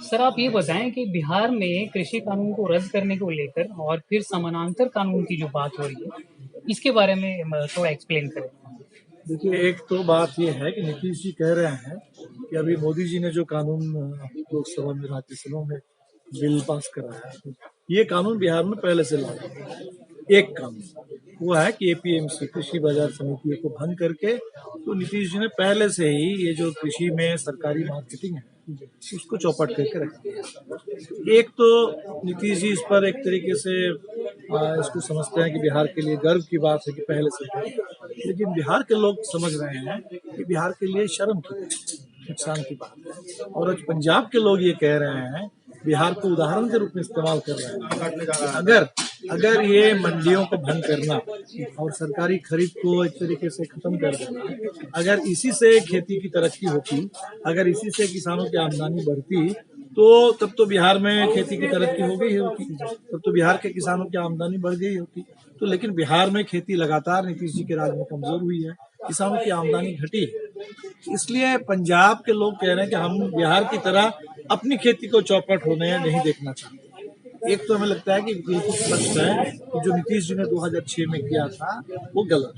Sir आप ये बताएं कि बिहार में कृषि कानून को रद्द करने को लेकर और फिर समानांतर कानून की जो बात हो रही है, इसके बारे में थोड़ा एक्सप्लेन करें। देखिए, एक तो बात ये है कि नीतीश जी कह रहे हैं कि अभी मोदी जी ने जो कानून लोकसभा में राज्यसभा में बिल पास कराया है, ये कानून बिहार में पहले से लागू है। एक कानून वो है कि एपीएमसी कृषि बाजार समितियों को भंग करके तो नीतीश जी ने पहले से ही ये जो कृषि में सरकारी मार्केटिंग है उसको चौपट करके रख दिया। एक तो नीतीश जी इस पर एक तरीके से इसको समझते हैं कि बिहार के लिए गर्व की बात है कि पहले से है। लेकिन बिहार के लोग समझ रहे हैं कि बिहार के लिए शर्म की बात है, नुकसान की बात है। और आज पंजाब के लोग ये कह रहे हैं, बिहार को उदाहरण के रूप में इस्तेमाल कर रहे हैं, अगर अगर ये मंडियों को भंग करना और सरकारी खरीद को एक तरीके से खत्म कर देना, अगर इसी से खेती की तरक्की होती, अगर इसी से किसानों की आमदनी बढ़ती, तो तब तो बिहार में खेती की तरक्की हो गई होती, तब तो बिहार के किसानों की आमदनी बढ़ गई होती। तो लेकिन बिहार में खेती लगातार नीतीश जी के राज में कमजोर हुई है, किसानों की आमदनी घटी है। इसलिए पंजाब के लोग कह रहे हैं कि हम बिहार की तरह अपनी खेती को चौपट होने नहीं देखना चाहते। एक तो हमें लगता है कि बिल्कुल स्पष्ट है कि जो नीतीश जी ने 2006 में किया था वो गलत।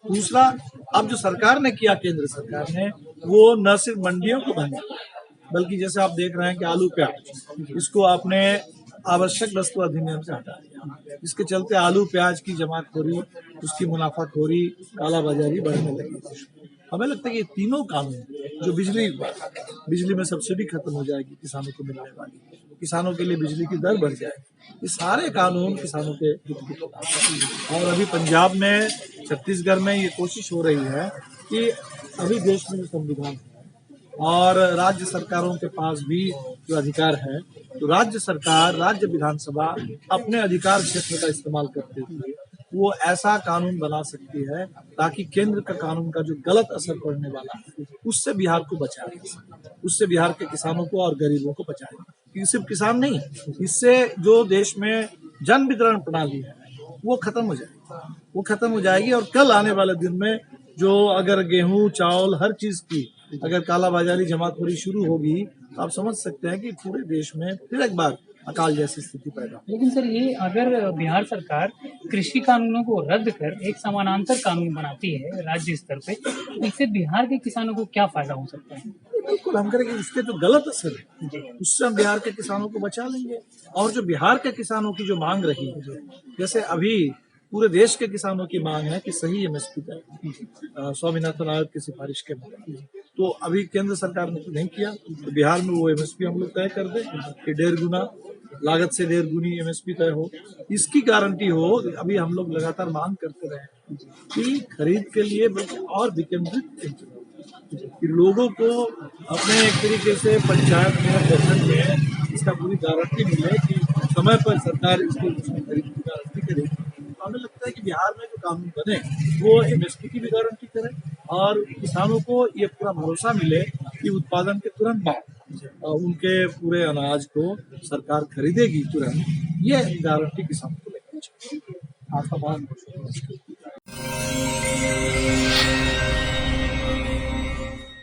दूसरा, अब जो सरकार ने किया, केंद्र सरकार ने, वो न सिर्फ मंडियों को भंग किया, बल्कि जैसे आप देख रहे हैं कि आलू प्याज, इसको आपने आवश्यक वस्तु अधिनियम से हटा दिया, जिसके चलते आलू प्याज की जमाखोरी, उसकी मुनाफाखोरी, कालाबाजारी बढ़ने लगी। हमें लगता है कि ये तीनों कानून, जो बिजली में सब्सिडी खत्म हो जाएगी किसानों को मिलने वाली, किसानों के लिए बिजली की दर बढ़ जाएगी, ये सारे कानून किसानों के हित की तरफ। और अभी पंजाब में, छत्तीसगढ़ में ये कोशिश हो रही है कि अभी देश में जो संविधान है और राज्य सरकारों के पास भी जो अधिकार है, तो राज्य सरकार, राज्य विधानसभा अपने अधिकार क्षेत्र का इस्तेमाल करते हुए वो ऐसा कानून बना सकती है ताकि केंद्र का कानून का जो गलत असर पड़ने वाला है उससे बिहार को बचाए, उससे बिहार के किसानों को और गरीबों को बचाए। क्योंकि सिर्फ किसान नहीं, इससे जो देश में जन वितरण प्रणाली है वो खत्म हो जाएगी, वो खत्म हो जाएगी। और कल आने वाले दिन में जो अगर गेहूं, चावल, हर चीज की अगर कालाबाजारी, जमाखोरी शुरू होगी, तो आप समझ सकते हैं कि पूरे देश में फिर एक बार अकाल जैसी स्थिति पैदा हो। लेकिन सर ये अगर बिहार सरकार कृषि कानूनों को रद्द कर एक समानांतर कानून बनाती है राज्य स्तर पे, तो इससे बिहार के किसानों को क्या फायदा हो सकता है? बिल्कुल, हम करेंगे, इसके जो गलत असर है उससे हम बिहार के किसानों को बचा लेंगे। और जो बिहार के किसानों की जो मांग रही है, जैसे अभी पूरे देश के किसानों की मांग है कि सही एमएसपी तय, स्वामीनाथन आयोग की सिफारिश के मुताबिक, तो अभी केंद्र सरकार ने तो नहीं किया, तो बिहार में वो एमएसपी हम लोग तय कर दें कि 1.5 गुना लागत से 1.5 गुनी एमएसपी तय हो, इसकी गारंटी हो। अभी हम लोग लगातार मांग करते रहे कि खरीद के लिए और विकेंद्रित, कि लोगों को अपने एक तरीके से पंचायत में, प्रखंड में इसका पूरी गारंटी मिले कि समय पर सरकार इसको खरीद की गारंटी करेगी। तो हमें लगता है कि बिहार में जो कानून बने वो एमएसपी की भी गारंटी करे और किसानों को ये पूरा भरोसा मिले कि उत्पादन के तुरंत बाद उनके पूरे अनाज को सरकार खरीदेगी तुरंत। ये गारंटी किसानों को लेनी चाहिए। आपका बहुत